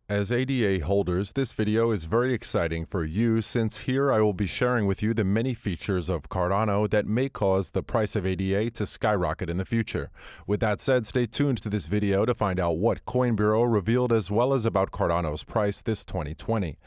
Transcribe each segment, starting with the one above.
As ADA holders, this video is very exciting for you since here I will be sharing with you the many features of Cardano that may cause the price of ADA to skyrocket in the future. With that said, stay tuned to this video to find out what Coin Bureau revealed as well as about Cardano's price this 2020.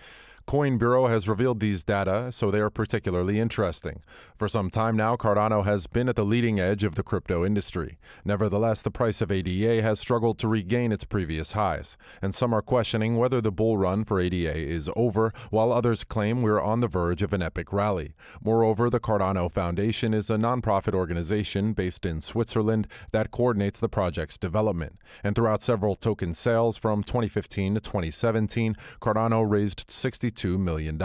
Coin Bureau has revealed these data, so they are particularly interesting. For some time now, Cardano has been at the leading edge of the crypto industry. Nevertheless, the price of ADA has struggled to regain its previous highs, and some are questioning whether the bull run for ADA is over, while others claim we're on the verge of an epic rally. Moreover, the Cardano Foundation is a nonprofit organization based in Switzerland that coordinates the project's development. And throughout several token sales from 2015 to 2017, Cardano raised $62 million.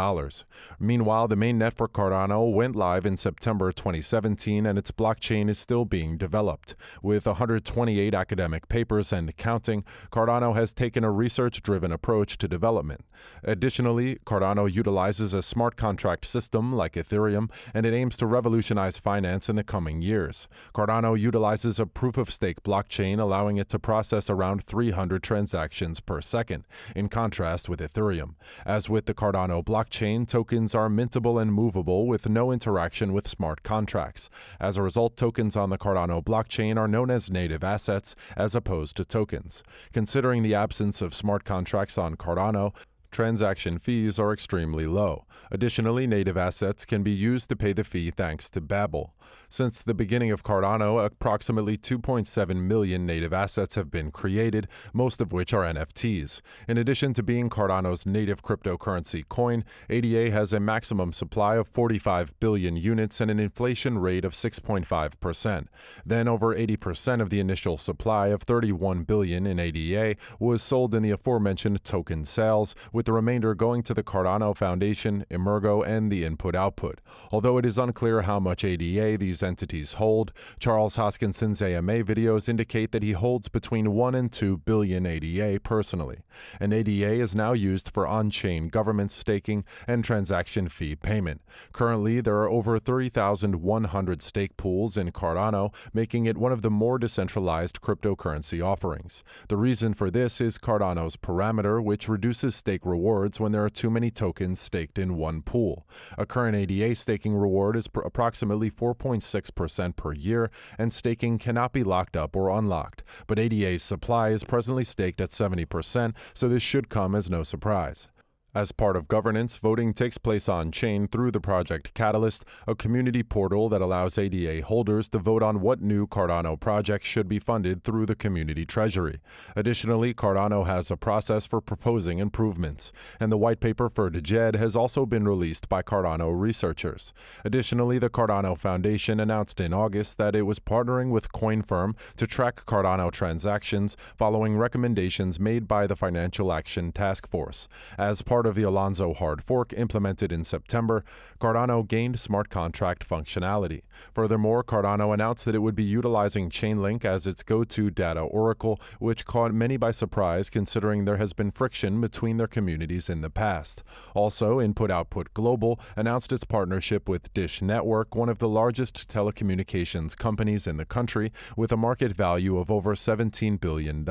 Meanwhile, the mainnet for Cardano went live in September 2017 and its blockchain is still being developed. With 128 academic papers and counting, Cardano has taken a research-driven approach to development. Additionally, Cardano utilizes a smart contract system like Ethereum, and it aims to revolutionize finance in the coming years. Cardano utilizes a proof-of-stake blockchain, allowing it to process around 300 transactions per second, in contrast with Ethereum. As with the Cardano blockchain, tokens are mintable and movable with no interaction with smart contracts. As a result, tokens on the Cardano blockchain are known as native assets as opposed to tokens. Considering the absence of smart contracts on Cardano, transaction fees are extremely low. Additionally, native assets can be used to pay the fee thanks to Babel. Since the beginning of Cardano, approximately 2.7 million native assets have been created, most of which are NFTs. In addition to being Cardano's native cryptocurrency coin, ADA has a maximum supply of 45 billion units and an inflation rate of 6.5%. Then over 80% of the initial supply of 31 billion in ADA was sold in the aforementioned token sales, with the remainder going to the Cardano Foundation, Emergo, and the input-output. Although it is unclear how much ADA these entities hold, Charles Hoskinson's AMA videos indicate that he holds between 1 and 2 billion ADA personally. And ADA is now used for on-chain government staking and transaction fee payment. Currently, there are over 30,100 stake pools in Cardano, making it one of the more decentralized cryptocurrency offerings. The reason for this is Cardano's parameter, which reduces stake rewards when there are too many tokens staked in one pool. A current ADA staking reward is approximately 4.6% per year, and staking cannot be locked up or unlocked. But ADA's supply is presently staked at 70%, so this should come as no surprise. As part of governance, voting takes place on-chain through the Project Catalyst, a community portal that allows ADA holders to vote on what new Cardano projects should be funded through the community treasury. Additionally, Cardano has a process for proposing improvements, and the white paper for DGED has also been released by Cardano researchers. Additionally, the Cardano Foundation announced in August that it was partnering with CoinFirm to track Cardano transactions following recommendations made by the Financial Action Task Force. As part of the Alonzo hard fork implemented in September, Cardano gained smart contract functionality. Furthermore, Cardano announced that it would be utilizing Chainlink as its go-to data oracle, which caught many by surprise considering there has been friction between their communities in the past. Also, Input-Output Global announced its partnership with Dish Network, one of the largest telecommunications companies in the country, with a market value of over $17 billion.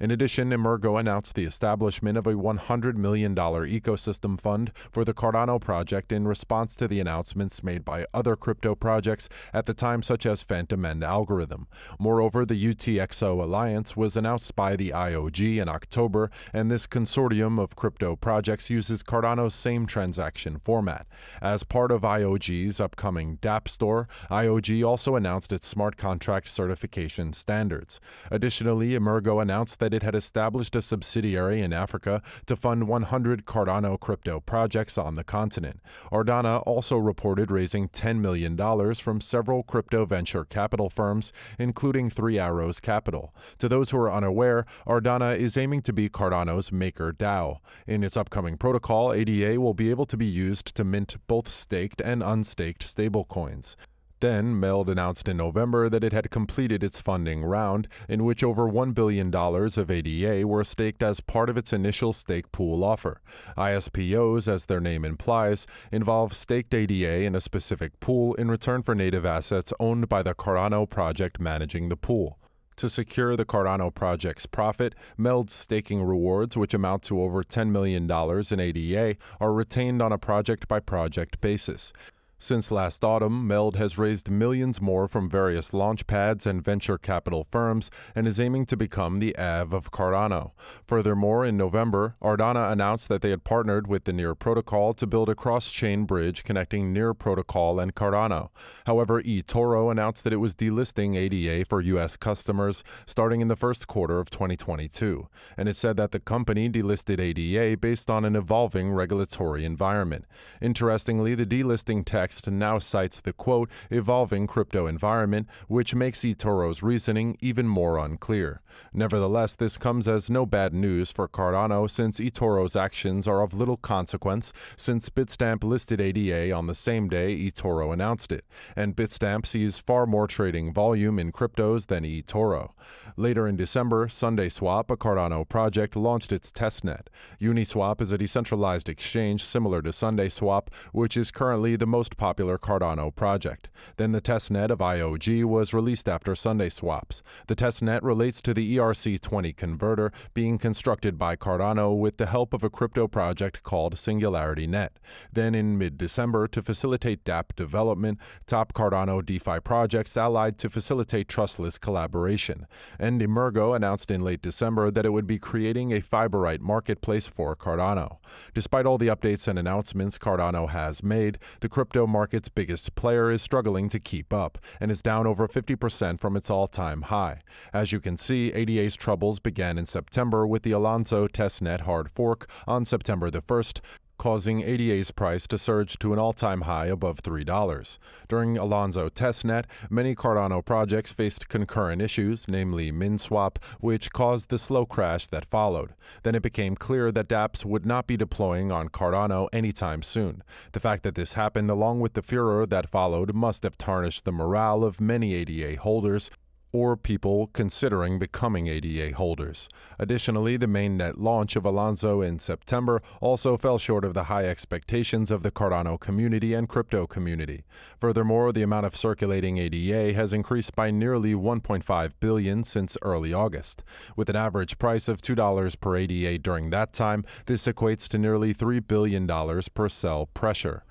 In addition, Emergo announced the establishment of a $100 million ecosystem fund for the Cardano project in response to the announcements made by other crypto projects at the time, such as Phantom and Algorithm. Moreover, the UTXO Alliance was announced by the IOG in October, and this consortium of crypto projects uses Cardano's same transaction format. As part of IOG's upcoming dApp store, IOG also announced its smart contract certification standards. Additionally, Emergo announced that it had established a subsidiary in Africa to fund 100 Cardano crypto projects on the continent. Ardana also reported raising $10 million from several crypto venture capital firms, including Three Arrows Capital. To those who are unaware, Ardana is aiming to be Cardano's maker DAO. In its upcoming protocol, ADA will be able to be used to mint both staked and unstaked stablecoins. Then, Meld announced in November that it had completed its funding round, in which over $1 billion of ADA were staked as part of its initial stake pool offer. ISPOs, as their name implies, involve staked ADA in a specific pool in return for native assets owned by the Cardano project managing the pool. To secure the Cardano project's profit, Meld's staking rewards, which amount to over $10 million in ADA, are retained on a project-by-project basis. Since last autumn, Meld has raised millions more from various launchpads and venture capital firms and is aiming to become the AV of Cardano. Furthermore, in November, Ardana announced that they had partnered with the Near protocol to build a cross-chain bridge connecting Near protocol and Cardano. However, eToro announced that it was delisting ADA for U.S. customers starting in the first quarter of 2022, and it said that the company delisted ADA based on an evolving regulatory environment. Interestingly, the delisting text now cites the, quote, evolving crypto environment, which makes eToro's reasoning even more unclear. Nevertheless, this comes as no bad news for Cardano since eToro's actions are of little consequence since Bitstamp listed ADA on the same day eToro announced it, and Bitstamp sees far more trading volume in cryptos than eToro. Later in December, SundaySwap, a Cardano project, launched its testnet. Uniswap is a decentralized exchange similar to SundaySwap, which is currently the most popular Cardano project. Then the testnet of IOG was released after SundaySwaps. The testnet relates to the ERC20 converter being constructed by Cardano with the help of a crypto project called SingularityNet. Then in mid-December, to facilitate dApp development, top Cardano DeFi projects allied to facilitate trustless collaboration. And Emergo announced in late December that it would be creating a Fiberite marketplace for Cardano. Despite all the updates and announcements Cardano has made, the crypto market's biggest player is struggling to keep up and is down over 50% from its all-time high. As you can see, ADA's troubles began in September with the Alonzo testnet hard fork on September the 1st, causing ADA's price to surge to an all-time high above $3. During Alonzo testnet, many Cardano projects faced concurrent issues, namely MinSwap, which caused the slow crash that followed. Then it became clear that dApps would not be deploying on Cardano anytime soon. The fact that this happened, along with the furor that followed, must have tarnished the morale of many ADA holders, or people considering becoming ADA holders. Additionally, the mainnet launch of Alonzo in September also fell short of the high expectations of the Cardano community and crypto community. Furthermore, the amount of circulating ADA has increased by nearly 1.5 billion since early August. With an average price of $2 per ADA during that time, this equates to nearly $3 billion per sell pressure.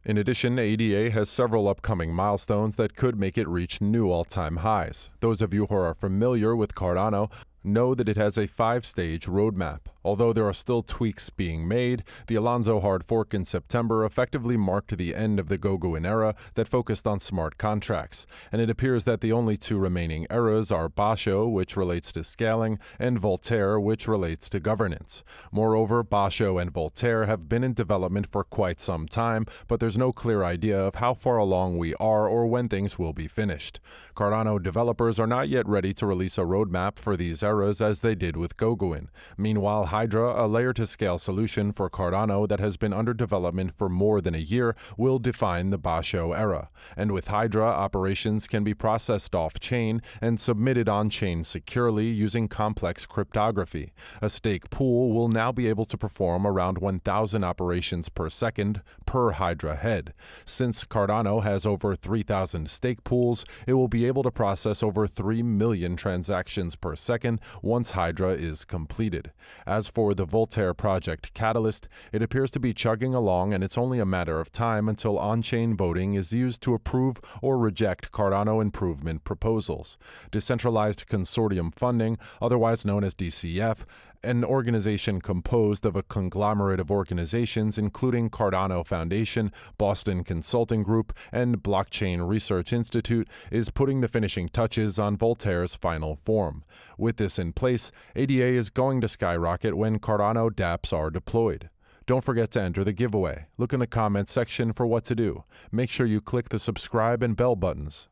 In addition, ADA has several upcoming milestones that could make it reach new all-time highs. Those of you who are familiar with Cardano know that it has a 5-stage roadmap. Although there are still tweaks being made, the Alonzo hard fork in September effectively marked the end of the Gogoin era that focused on smart contracts, and it appears that the only two remaining eras are Basho, which relates to scaling, and Voltaire, which relates to governance. Moreover, Basho and Voltaire have been in development for quite some time, but there's no clear idea of how far along we are or when things will be finished. Cardano developers are not yet ready to release a roadmap for these eras as they did with Gogoin. Meanwhile, Hydra, a layer-to-scale solution for Cardano that has been under development for more than a year, will define the Basho era. And with Hydra, operations can be processed off-chain and submitted on-chain securely using complex cryptography. A stake pool will now be able to perform around 1,000 operations per second per Hydra head. Since Cardano has over 3,000 stake pools, it will be able to process over 3 million transactions per second once Hydra is completed. As for the Voltaire project Catalyst, it appears to be chugging along, and it's only a matter of time until on-chain voting is used to approve or reject Cardano improvement proposals. Decentralized Consortium Funding, otherwise known as DCF, an organization composed of a conglomerate of organizations including Cardano Foundation, Boston Consulting Group, and Blockchain Research Institute, is putting the finishing touches on Voltaire's final form. With this in place, ADA is going to skyrocket when Cardano dApps are deployed. Don't forget to enter the giveaway. Look in the comments section for what to do. Make sure you click the subscribe and bell buttons.